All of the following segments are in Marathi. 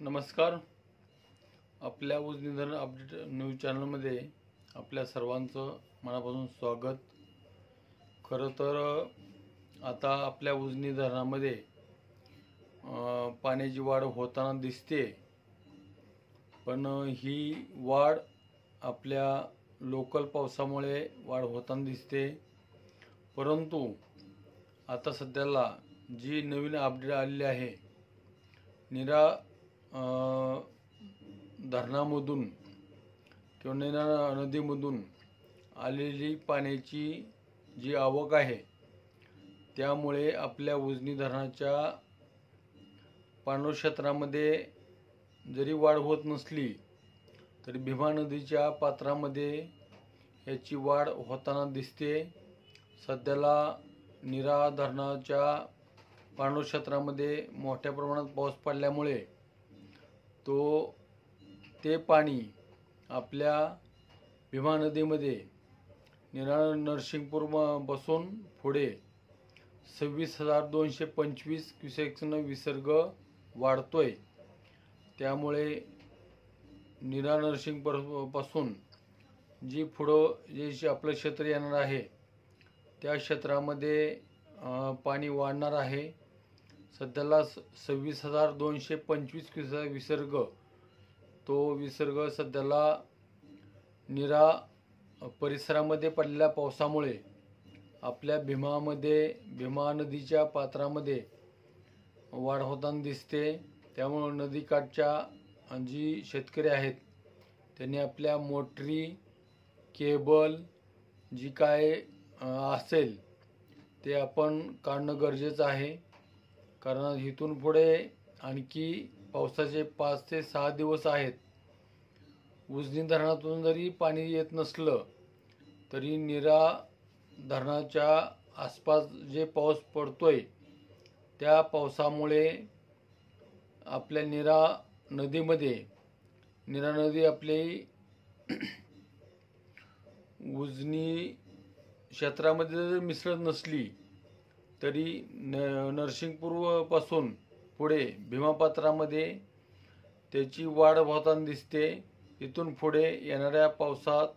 नमस्कार. आपल्या उजनी धरण अपडेट न्यूज चॅनलमध्ये आपल्या सर्वांचं मनापासून स्वागत. खरं तर आता आपल्या उजनी धरणामध्ये पाण्याची वाढ होताना दिसते, पण ही वाढ आपल्या लोकल पावसामुळे वाढ होताना दिसते. परंतु आता सध्याला जी नवीन अपडेट आलेली आहे, निरा धरणामधून किंवा नीरा नदीमधून आलेली पाण्याची जी आवक आहे, त्यामुळे आपल्या उजनी धरणाच्या पाणलोट क्षेत्रामध्ये जरी वाढ होत नसली तरी भीमा नदीच्या पात्रामध्ये याची वाढ होताना दिसते. सध्याला नीरा धरणाच्या पाणलोट क्षेत्रामध्ये मोठ्या प्रमाणात पाऊस पडल्यामुळे ते पाणी आपल्या भीमा नदीमध्ये नीरा नरसिंगपूर पासून पुढे 26,225 क्युसेक्सनं विसर्ग वाढतोय. त्यामुळे नीरा नरसिंगपूर पासून जी पुढं जे आपलं क्षेत्र येणार आहे, त्या क्षेत्रामध्ये पाणी वाढणार आहे. सध्याला 26,225 क्युसेक विसर्ग, तो विसर्ग सध्याला नीरा परिसरामध्ये पडलेल्या पावसामुळे आपल्या भीमा नदीच्या पात्रामध्ये वाढ होताना दिसते. त्यामुळे नदीकाठच्या जी शेतकरी आहेत त्यांनी आपल्या मोटरी, केबल जी काय असेल ते आपण काढणं गरजेचं आहे. कारण इथून पुढे आणखी पावसाचे 5 ते 6 दिवस आहेत. उजनी धरणातून जरी पाणी येत नसलं तरी नीरा धरणाच्या आसपास जे पाऊस पडतोय त्या पावसामुळे आपल्या नीरा नदी आपली उजनी क्षेत्रामध्ये जर मिसळत नसली तरी नरसिंगपूर पासून पुढे भीमापात्रामध्ये त्याची वाढ होताना दिसते. इथून पुढे येणाऱ्या पावसात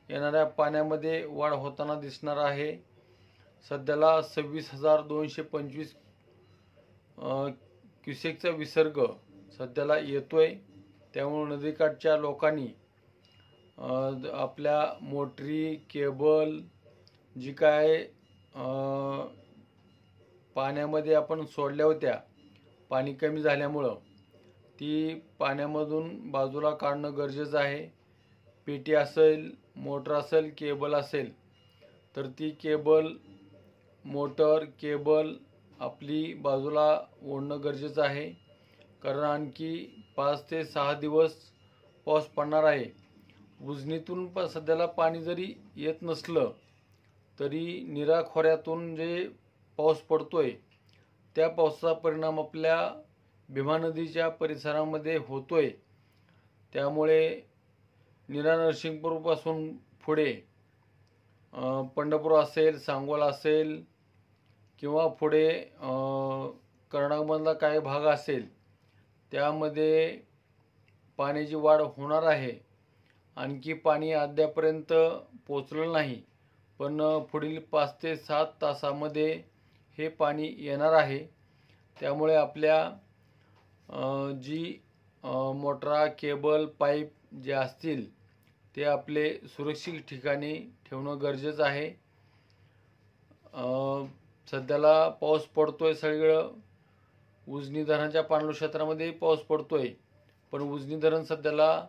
येणाऱ्या पाण्यामध्ये वाढ होताना दिसणार आहे. सध्याला 26,225 क्युसेकचा विसर्ग सध्याला येतोय. त्यामुळे नदीकाठच्या लोकांनी आपल्या मोटरी, केबल जी काय पाण्यामध्ये आपण सोडल्या होत्या, पाणी कमी झाल्यामुळं ती पाण्यामधून बाजूला काढणं गरजेचं आहे. पेटी असेल, मोटर असेल, केबल असेल तर ती मोटर केबल आपली बाजूला ओढणं गरजेचं आहे. कारण आणखी 5 ते 6 दिवस पाऊस पडणार आहे. उजनीतून सध्याला पाणी जरी येत नसलं तरी नीरा खोऱ्यातून जे पाऊस पडतोय त्या पावसाचा परिणाम आपल्या भीमा नदीच्या परिसरामध्ये होतोय. त्यामुळे नीरा नरसिंगपूरपासून पुढे पंढरपूर असेल, सांगोला असेल किंवा पुढे कर्नाटकमधला काही भाग असेल त्यामध्ये पाण्याची वाढ होणार आहे. आणखी पाणी अद्यापर्यंत पोचलं नाही, पण पुढील 5 ते 7 तासामध्ये हे पाणी येणार आहे. त्यामुळे आपल्या जी मोटरा, केबल, पाईप जे असतील ते आपले सुरक्षित ठिकाणी ठेवणं गरजेचं आहे. सध्याला पाऊस पडतोय सगळीकडं. उजनी धरणाच्या पाणलोट क्षेत्रामध्ये पाऊस पडतोय, पण उजनी धरण सध्याला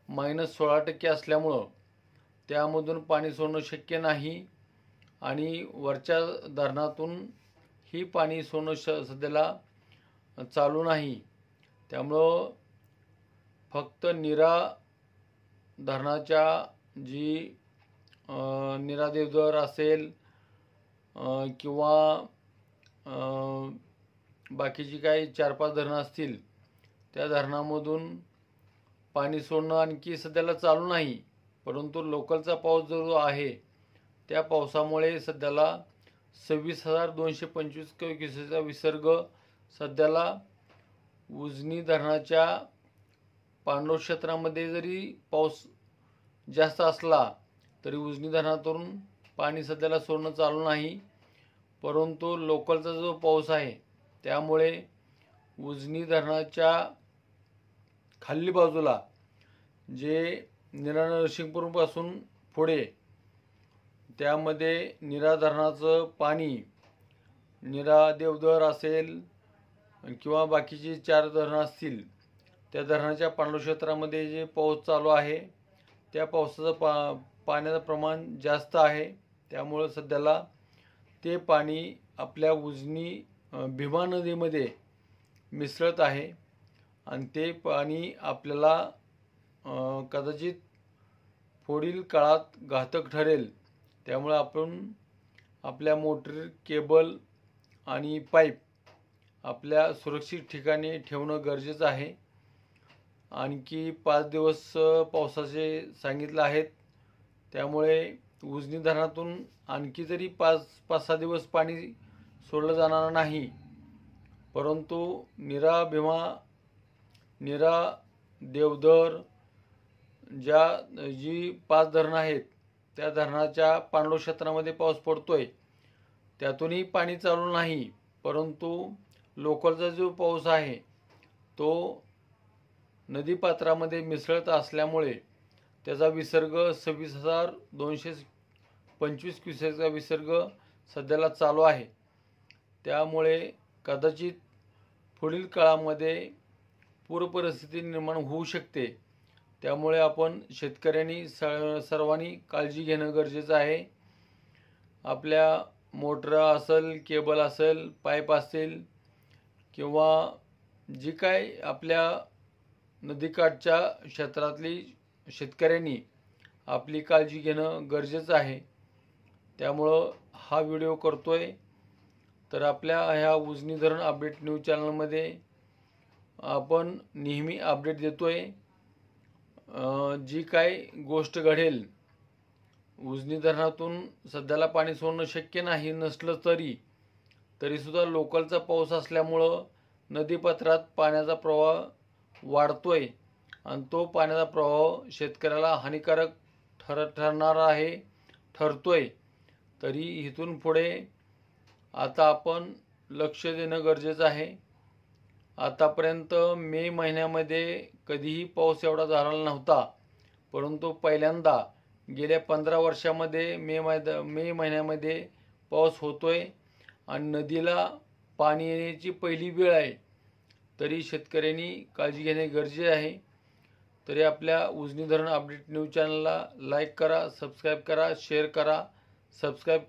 -16% असल्यामुळं त्यामधून पाणी सोडणं शक्य नाही आणि वरच्या धरणातून ही पाणी सोडणं सध्याला चालू नाही. त्यामुळं फक्त नीरा धरणाच्या जी नीरा देवधर असेल किंवा बाकीची काही 4-5 धरणं असतील त्या धरणामधून पाणी सोडणं आणखी सध्याला चालू नाही. परंतु लोकलचा पाऊस जो आहे त्या पावसामुळे सध्याला 26,225 क्युसेकचा विसर्ग सध्याला उजनी धरणाच्या पाणलोट क्षेत्रामध्ये जरी पाऊस जास्त असला तरी उजनी धरणातून पाणी सध्याला सोडणं चालू नाही, परंतु लोकलचा जो पाऊस आहे त्यामुळे उजनी धरणाच्या खाली बाजूला जे नीरा नरसिंगपूरपासून पुढे त्यामध्ये नीरा धरणाचं पाणी, नीरा देवधर असेल किंवा बाकीची 4 धरणं असतील, त्या धरणाच्या पाणलोट क्षेत्रामध्ये जे पाऊस चालू आहे त्या पावसाचं पाण्याचं प्रमाण जास्त आहे। त्यामुळे सध्याला ते पाणी आपल्या उजनी भीमा नदीमध्ये मिसळत आहे आणि ते पाणी आपल्याला कदाचित पुढील काळात घातक ठरेल। त्यामुळे आपण आपल्या मोटर, केबल आणि पाईप आपल्या सुरक्षित ठिकाणी ठेवणं गरजेचं आहे। आणखी 5 दिवस पावसाचे सांगितले आहेत, त्यामुळे उजनी धरणातून आणखी तरी 5-6 दिवस पाणी सोडलं जाणार नाही, परंतु नीरा भीमा, नीरा देवधर जी 5 धरणं आहेत त्या धरणाच्या पाणलोट क्षेत्रामध्ये पाऊस पडतोय त्यातूनही पाणी चालू नाही, परंतु लोकलचा जो पाऊस आहे तो नदीपात्रामध्ये मिसळत असल्यामुळे त्याचा विसर्ग 26,225 क्युसेकचा विसर्ग सध्याला चालू आहे। त्यामुळे कदाचित पुढील काळामध्ये पूरपरिस्थिती निर्माण होऊ शकते। त्यामुळे आपण शेतकऱ्यांनी सर्वांनी काळजी घेणं गरजेचं आहे। आपल्या मोटर असेल, केबल असेल, पाईप असेल किंवा जी काय आपल्या नदीकाठच्या क्षेत्रातली शेतकऱ्यांनी आपली काळजी घेणं गरजेचं आहे। त्यामुळं हा व्हिडिओ करतोय। तर आपल्या ह्या उजनी धरण अपडेट न्यूज चॅनलमध्ये आपण नेहमी अपडेट देतोय। जी काय गोष्ट घडेल, उजनी धरणातून सध्याला पाणी सोडणं शक्य नाही नसलं तरीसुद्धा लोकलचा पाऊस असल्यामुळं नदीपात्रात पाण्याचा प्रवाह वाढतोय आणि तो पाण्याचा प्रवाह शेतकऱ्याला हानिकारक ठरतोय। तरी इथून पुढे आता आपण लक्ष देणं गरजेचं आहे। आतापर्यंत मे महिन्यामध्ये कधीही पाऊस एवढा झालेला नव्हता, परंतु पहिल्यांदा गेल्या 15 वर्षामध्ये मे महिन्यामध्ये पाऊस होतोय आणि नदीला पाणी येण्याची पहिली वेळ आहे। तरी शेतकऱ्यांनी काळजी घेणे गरजेचे आहे। तरी आपल्या उजनी धरण अपडेट न्यूज चॅनलला लाईक करा, सबस्क्राईब करा, शेअर करा। सबस्क्राईब